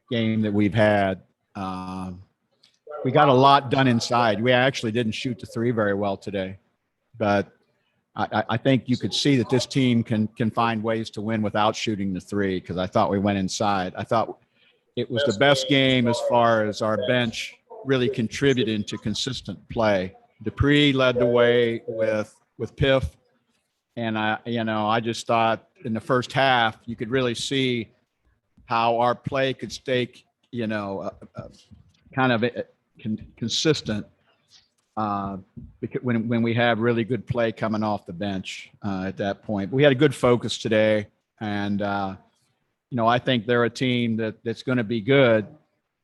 game that we've had. We got a lot done inside. We actually didn't shoot the three very well today, but I think you could see that this team can find ways to win without shooting the three, because I thought we went inside. I thought it was the best game as far as our bench really contributing to consistent play. Dupree led the way with Piff, and I just thought in the first half you could really see how our play could stay, kind of consistent. Because when we have really good play coming off the bench at that point. We had a good focus today, and I think they're a team that's going to be good,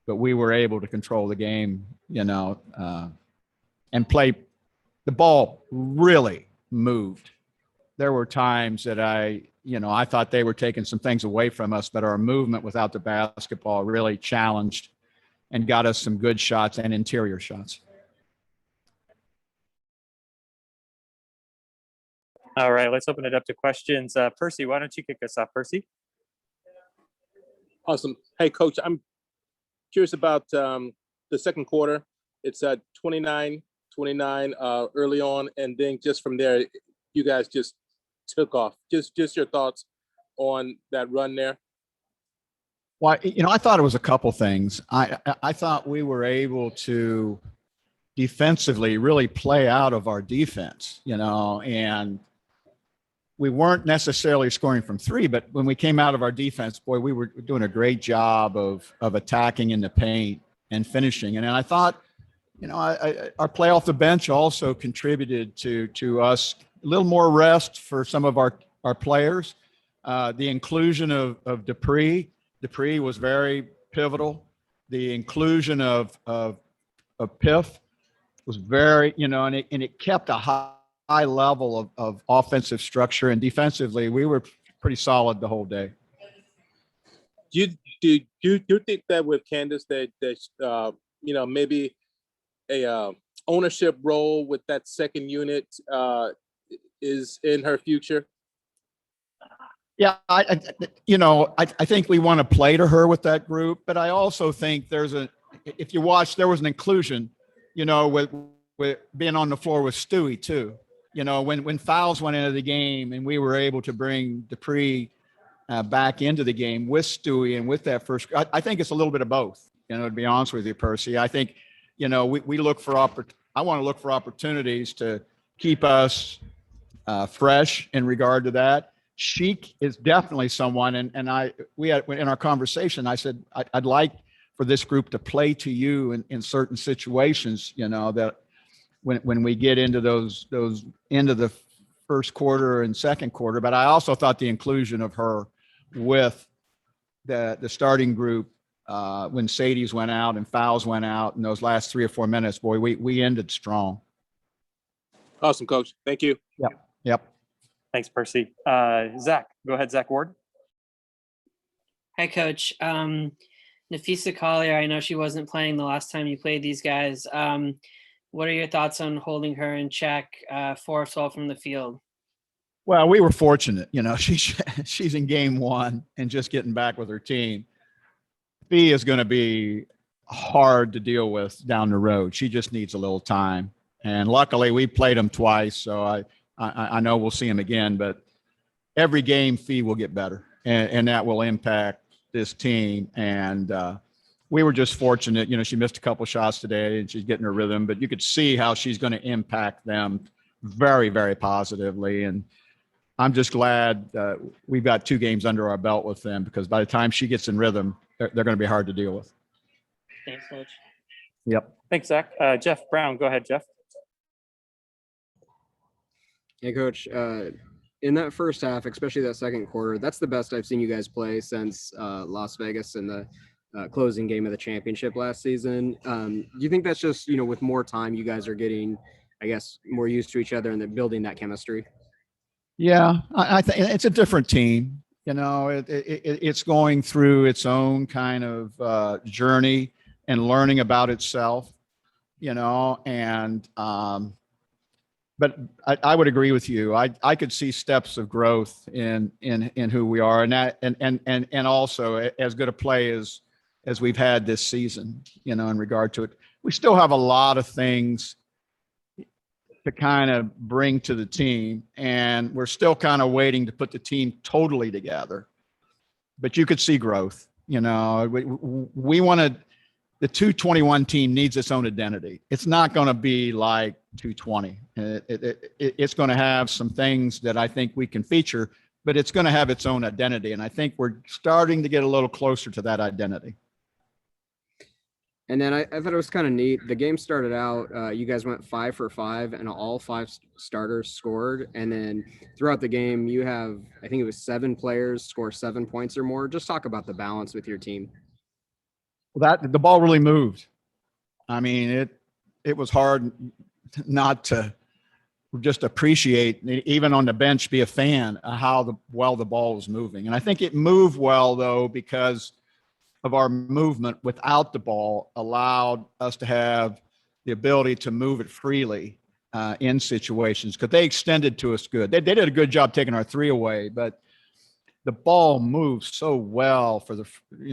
but we were able to control the game, and play. The ball really moved. There were times that I thought they were taking some things away from us, but our movement without the basketball really challenged and got us some good shots and interior shots. All right, let's open it up to questions. Percy, why don't you kick us off, Percy? Awesome. Hey, Coach, I'm curious about the second quarter. It's 29-29 early on, and then just from there, you guys just took off. Just your thoughts on that run there. Well, I thought it was a couple things. I thought we were able to defensively really play out of our defense, and we weren't necessarily scoring from three, but when we came out of our defense, boy, we were doing a great job of attacking in the paint and finishing. And I thought, our play off the bench also contributed to us a little more rest for some of our players. The inclusion of Dupree was very pivotal. The inclusion of Piff was very, and it kept a high level of offensive structure, and defensively we were pretty solid the whole day. Do you think that with Candace that maybe a ownership role with that second unit is in her future? Yeah, I think we want to play to her with that group, but I also think if you watch, there was an inclusion, with being on the floor with Stewie too. When fouls went into the game and we were able to bring Dupree back into the game with Stewie and with that first, I think it's a little bit of both, to be honest with you, Percy. I think, we look for I want to look for opportunities to keep us fresh in regard to that. Sheik is definitely someone, and we had in our conversation, I said, I'd like for this group to play to you in certain situations, that when we get into those end of the first quarter and second quarter. But I also thought the inclusion of her with the starting group when Sadie's went out and fouls went out in those last 3 or 4 minutes, boy, we ended strong. Awesome, Coach. Thank you. Yep. Thanks, Percy. Zach, go ahead, Zach Ward. Hi, Coach. Nafisa Collier, I know she wasn't playing the last time you played these guys. What are your thoughts on holding her in check, 4 of 12 from the field? Well, we were fortunate, she's in game 1 and just getting back with her team. Fee is going to be hard to deal with down the road. She just needs a little time. And luckily we played them twice. So I know we'll see him again, but every game Fee will get better, and that will impact this team. And we were just fortunate, she missed a couple shots today and she's getting her rhythm, but you could see how she's going to impact them very, very positively. And I'm just glad we've got 2 games under our belt with them, because by the time she gets in rhythm, they're going to be hard to deal with. Thanks, Coach. Yep. Thanks, Zach. Jeff Brown, go ahead, Jeff. Hey, Coach. In that first half, especially that second quarter, that's the best I've seen you guys play since Las Vegas in the closing game of the championship last season. Do you think that's just, with more time, you guys are getting, I guess, more used to each other and then building that chemistry? Yeah, I think it's a different team. It's going through its own kind of journey and learning about itself, and but I would agree with you. I could see steps of growth in who we are, and that and also as good a play as as we've had this season, in regard to it. We still have a lot of things to kind of bring to the team, and we're still kind of waiting to put the team totally together. But you could see growth. We wanted the 221 team needs its own identity. It's not going to be like 220. It's going to have some things that I think we can feature, but it's going to have its own identity. And I think we're starting to get a little closer to that identity. And then I thought it was kind of neat. The game started out, you guys went 5 for 5 and all 5 starters scored. And then throughout the game, you have, I think it was 7 players score 7 points or more. Just talk about the balance with your team. Well, the ball really moved. I mean, it was hard not to just appreciate, even on the bench, be a fan of how well the ball was moving. And I think it moved well, though, because of our movement without the ball allowed us to have the ability to move it freely in situations, because they extended to us good. They did a good job taking our 3 away, but the ball moved so well for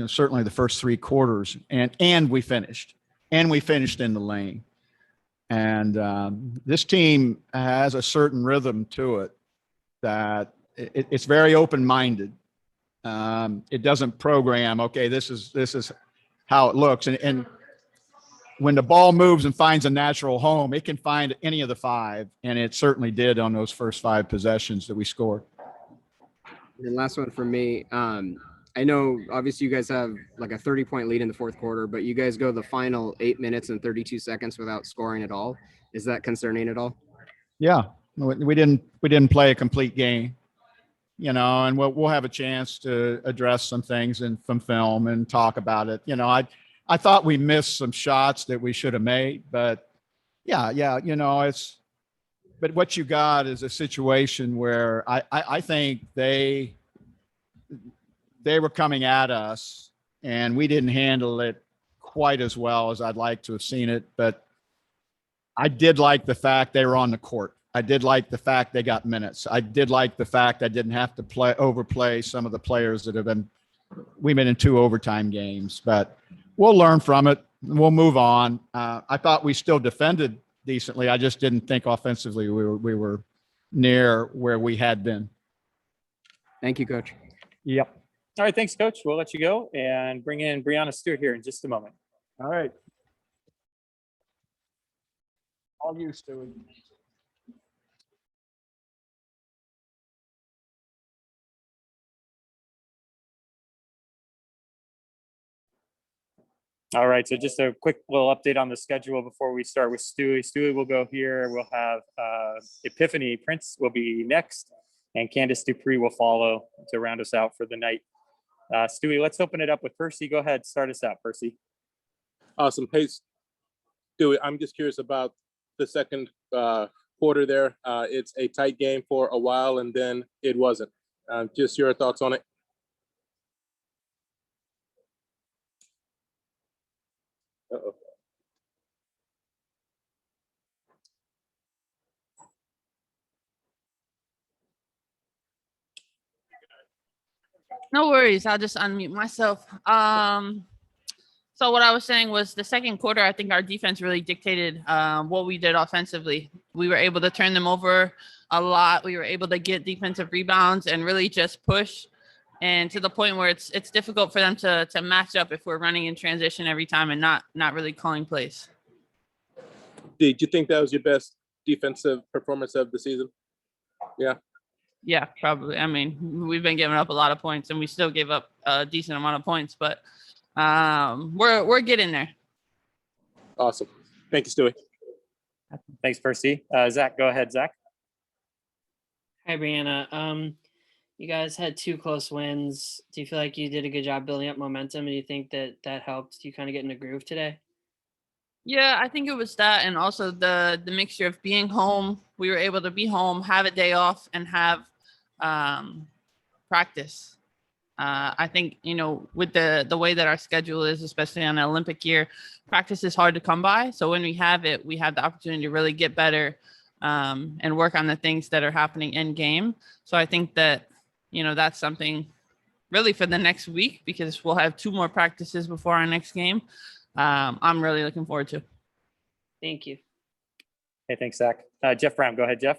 certainly the first 3 quarters, and we finished in the lane. And this team has a certain rhythm to it that it's very open-minded. It doesn't program, okay, this is how it looks. And when the ball moves and finds a natural home, it can find any of the 5. And it certainly did on those first 5 possessions that we scored. And last one from me. I know obviously you guys have like a 30-point lead in the 4th quarter, but you guys go the final 8 minutes and 32 seconds without scoring at all. Is that concerning at all? Yeah, we didn't play a complete game. And we'll have a chance to address some things from film and talk about it. I thought we missed some shots that we should have made, but but what you got is a situation where I think they were coming at us and we didn't handle it quite as well as I'd like to have seen it. But I did like the fact they were on the court. I did like the fact they got minutes. I did like the fact I didn't have to overplay some of the players that we've been in 2 overtime games, but we'll learn from it. We'll move on. I thought we still defended decently. I just didn't think offensively we were near where we had been. Thank you, Coach. Yep. All right, thanks, Coach. We'll let you go and bring in Breanna Stewart here in just a moment. All right. All you, Stewie. All right, so just a quick little update on the schedule before we start with Stewie. Stewie will go here. We'll have Epiphanny Prince will be next, and Candace Dupree will follow to round us out for the night. Stewie, let's open it up with Percy. Go ahead, start us out, Percy. Awesome. Hey, Stewie, I'm just curious about the second quarter there. It's a tight game for a while, and then it wasn't. Just your thoughts on it. Uh-oh. No worries. I'll just unmute myself. So what I was saying was the second quarter, I think our defense really dictated what we did offensively. We were able to turn them over a lot. We were able to get defensive rebounds and really just push, and to the point where it's difficult for them to match up if we're running in transition every time and not really calling plays. Did you think that was your best defensive performance of the season? Yeah. Yeah, probably. I mean, we've been giving up a lot of points, and we still gave up a decent amount of points, but we're getting there. Awesome. Thank you, Stewie. Thanks, Percy. Zach, go ahead, Zach. Hi, Breanna. You guys had 2 close wins. Do you feel like you did a good job building up momentum, and do you think that helped you kind of get in a groove today? Yeah, I think it was that, and also the mixture of being home. We were able to be home, have a day off, and have practice. I think, with the way that our schedule is, especially on an Olympic year, practice is hard to come by. So when we have it, we have the opportunity to really get better and work on the things that are happening in game. So I think that, that's something really for the next week, because we'll have 2 more practices before our next game. I'm really looking forward to. Thank you. Hey, thanks, Zach. Jeff Brown, go ahead, Jeff.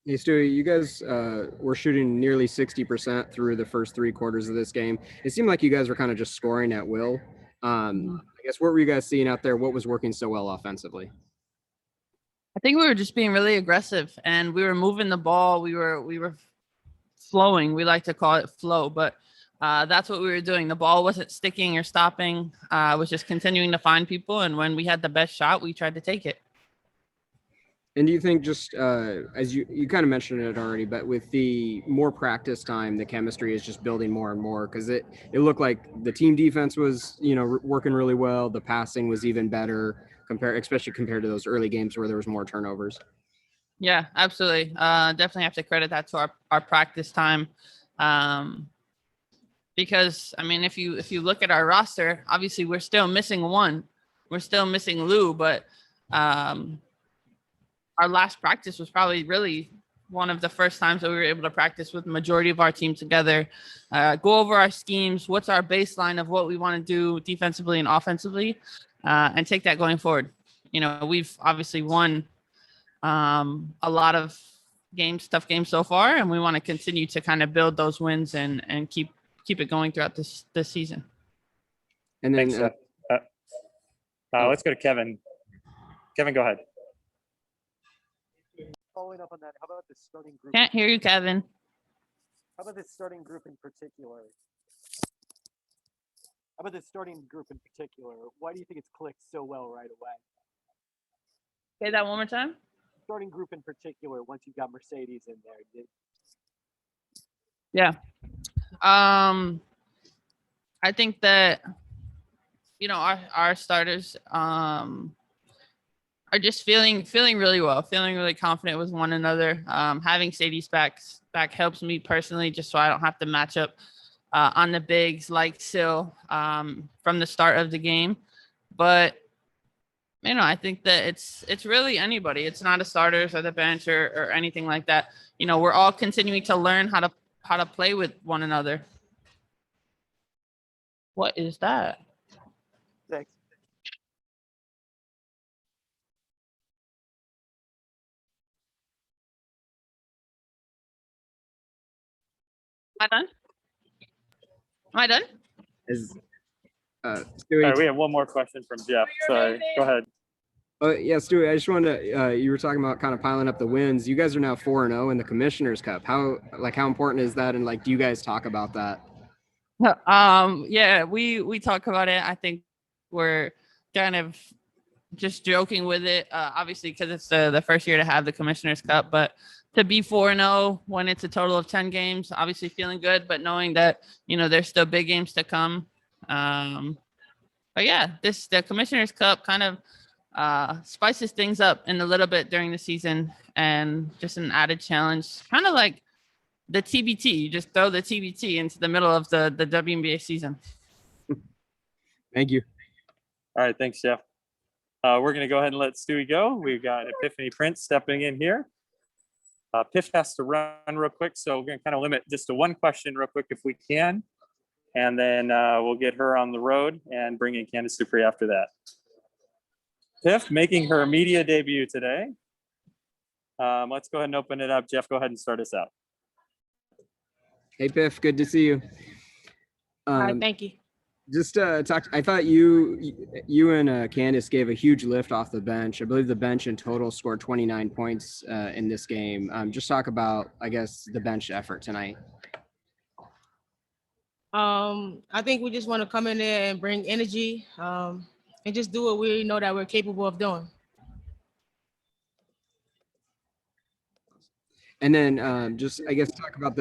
Hey, Stewie, you guys were shooting nearly 60% through the first 3 quarters of this game. It seemed like you guys were kind of just scoring at will. I guess what were you guys seeing out there? What was working so well offensively? I think we were just being really aggressive, and we were moving the ball. We were flowing. We like to call it flow, but that's what we were doing. The ball wasn't sticking or stopping. It was just continuing to find people, and when we had the best shot, we tried to take it. And do you think just as you kind of mentioned it already, but with the more practice time, the chemistry is just building more and more? Because it looked like the team defense was, working really well. The passing was even better especially compared to those early games where there was more turnovers. Yeah, absolutely. Definitely have to credit that to our practice time. Because I mean, if you look at our roster, obviously we're still missing one. We're still missing Lou, but our last practice was probably really one of the first times that we were able to practice with the majority of our team together, go over our schemes, what's our baseline of what we want to do defensively and offensively, and take that going forward. We've obviously won a lot of tough games so far, and we want to continue to kind of build those wins and keep it going throughout this season. And then Thanks, let's go to Kevin. Kevin, go ahead. Following up on that, how about the starting group? Can't hear you, Kevin. How about this starting group in particular? Why do you think it's clicked so well right away? Say that one more time. Starting group in particular, once you've got Mercedes in there. Yeah. I think that, our starters are just feeling really well, feeling really confident with one another. Having Sadie's back helps me personally, just so I don't have to match up on the bigs like Sil from the start of the game. But I think that it's really anybody. It's not a starters or the bench or anything like that. We're all continuing to learn how to play with one another. What is that? Thanks. Am I done? Stewie, All right, we have one more question from Jeff. Sorry, go ahead. yeah, Stewie, I just wanted to, you were talking about kind of piling up the wins. You guys are now 4-0 in the Commissioner's Cup. How important is that? And do you guys talk about that? Yeah, we talk about it. I think we're kind of just joking with it, obviously, because it's the first year to have the Commissioner's Cup, but to be 4-0 when it's a total of 10 games, obviously feeling good, but knowing that, there's still big games to come. But yeah, the Commissioner's Cup kind of spices things up in a little bit during the season, and just an added challenge, kind of like the TBT. You just throw the TBT into the middle of the WNBA season. Thank you. All right, thanks, Jeff. We're going to go ahead and let Stewie go. We've got Epiphanny Prince stepping in here. Piff has to run real quick, so we're going to kind of limit just to one question real quick if we can. And then we'll get her on the road and bring in Candace Dupree after that. Piff making her media debut today. Let's go ahead and open it up. Jeff, go ahead and start us out. Hey, Piff, good to see you. Hi, thank you. Just I thought you and Candace gave a huge lift off the bench. I believe the bench in total scored 29 points in this game. Just talk about, I guess, the bench effort tonight. I think we just want to come in there and bring energy and just do what we know that we're capable of doing. And then just, I guess, talk about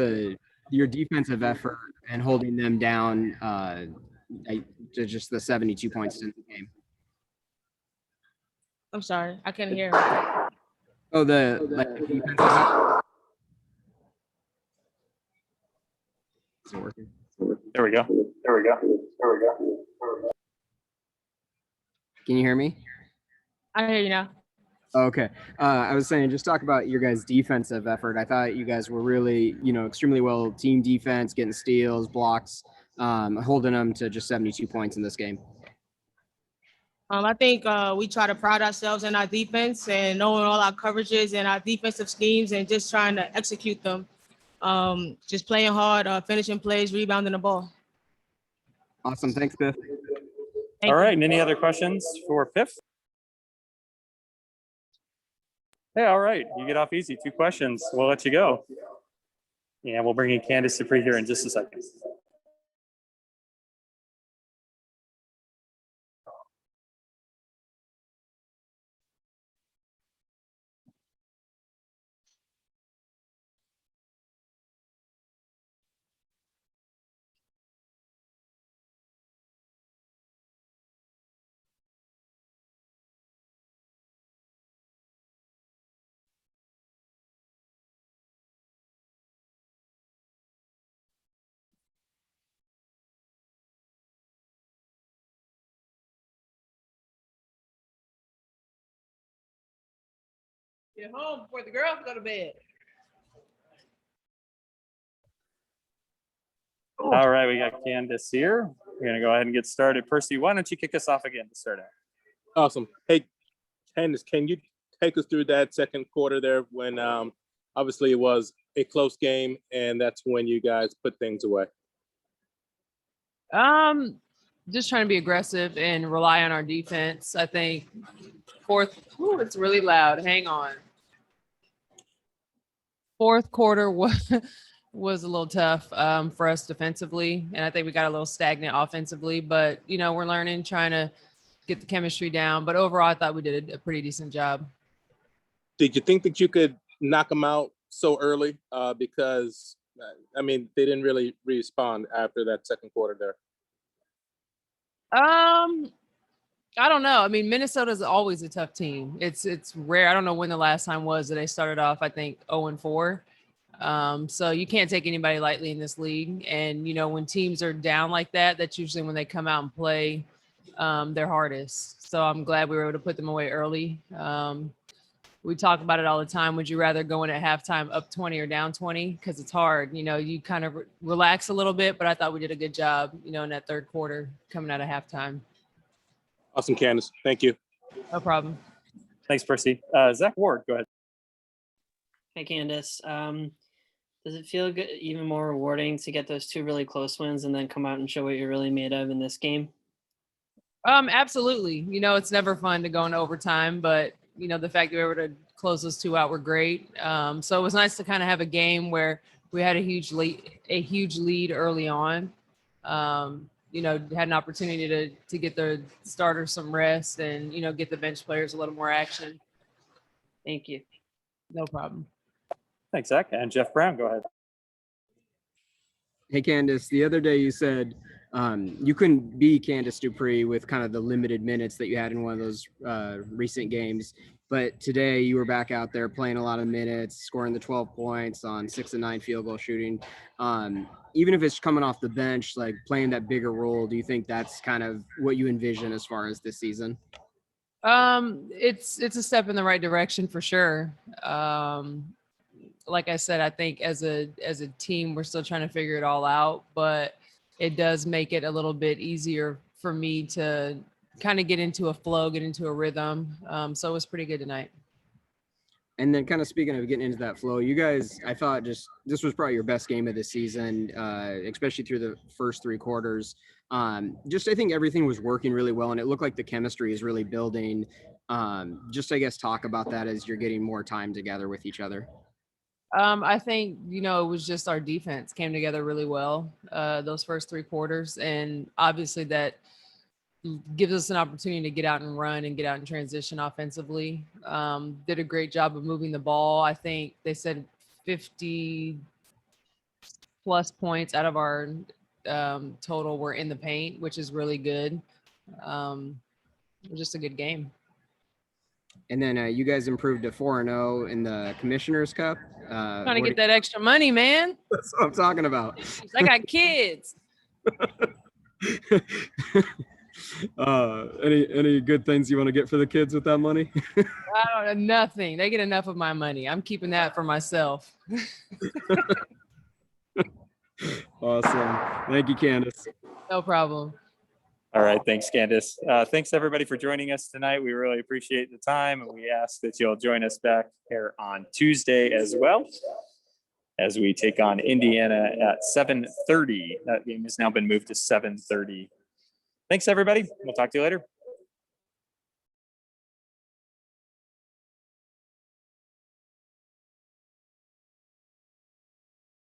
your defensive effort and holding them down to just the 72 points in the game. I'm sorry, I couldn't hear. Oh, the defensive effort. Is it working? There we go. Can you hear me? I hear you now. Okay. I was saying, just talk about your guys' defensive effort. I thought you guys were really, extremely well team defense, getting steals, blocks, holding them to just 72 points in this game. I think we try to pride ourselves in our defense and knowing all our coverages and our defensive schemes and just trying to execute them. Just playing hard, finishing plays, rebounding the ball. Awesome. Thanks, Biff. Thank All you. right, and any other questions for Piff? Hey, all right, you get off easy. 2 questions. We'll let you go. And we'll bring in Candace Dupree here in just a second. Get home before the girls go to bed. All right, we got Candace here. We're gonna go ahead and get started. Percy, why don't you kick us off again to start out? Awesome. Hey, Candace, can you take us through that second quarter there when obviously it was a close game and that's when you guys put things away? Just trying to be aggressive and rely on our defense. I think it's really loud. Hang on. Fourth quarter was a little tough for us defensively, and I think we got a little stagnant offensively. But we're learning, trying to get the chemistry down. But overall, I thought we did a pretty decent job. Did you think that you could knock them out so early? Because they didn't really respond after that second quarter there. I don't know. Minnesota's always a tough team. It's rare. I don't know when the last time was that they started off, I think 0-4. So you can't take anybody lightly in this league. And when teams are down like that, that's usually when they come out and play their hardest. So I'm glad we were able to put them away early. We talk about it all the time. Would you rather go in at halftime up 20 or down 20? Because it's hard. You kind of relax a little bit, but I thought we did a good job, in that third quarter coming out of halftime. Awesome, Candace. Thank you. No problem. Thanks, Percy. Zach Ward, go ahead. Hey, Candace. Does it feel good, even more rewarding to get those 2 really close wins and then come out and show what you're really made of in this game? Absolutely. It's never fun to go into overtime, but the fact that we were able to close those 2 out were great. So it was nice to kind of have a game where we had a huge lead early on. Had an opportunity to get the starters some rest and, get the bench players a little more action. Thank you. No problem. Thanks, Zach. And Jeff Brown, go ahead. Hey, Candace, the other day you said you couldn't be Candace Dupree with kind of the limited minutes that you had in one of those recent games. But today you were back out there playing a lot of minutes, scoring the 12 points on 6 of 9 field goal shooting. Even if it's coming off the bench, like playing that bigger role, do you think that's kind of what you envision as far as this season? It's a step in the right direction for sure. Like I said, I think as a team, we're still trying to figure it all out, but it does make it a little bit easier for me to kind of get into a flow, get into a rhythm. So it was pretty good tonight. And then kind of speaking of getting into that flow, you guys, I thought this was probably your best game of the season, especially through the first 3 quarters. I think everything was working really well and it looked like the chemistry is really building. I guess talk about that as you're getting more time together with each other. I think, it was just our defense came together really well those first 3 quarters. And obviously that gives us an opportunity to get out and run and get out and transition offensively. Did a great job of moving the ball. I think they said 50 plus points out of our total were in the paint, which is really good. It was just a good game. And then you guys improved to 4-0 in the Commissioner's Cup. Trying to get that extra money, man. That's what I'm talking about. I got kids. Any good things you want to get for the kids with that money? I don't know, nothing. They get enough of my money. I'm keeping that for myself. Awesome. Thank you, Candace. No problem. All right, thanks, Candace. Thanks everybody for joining us tonight. We really appreciate the time, and we ask that you'll join us back here on Tuesday as well as we take on Indiana at 7:30. That game has now been moved to 7:30. Thanks, everybody. We'll talk to you later.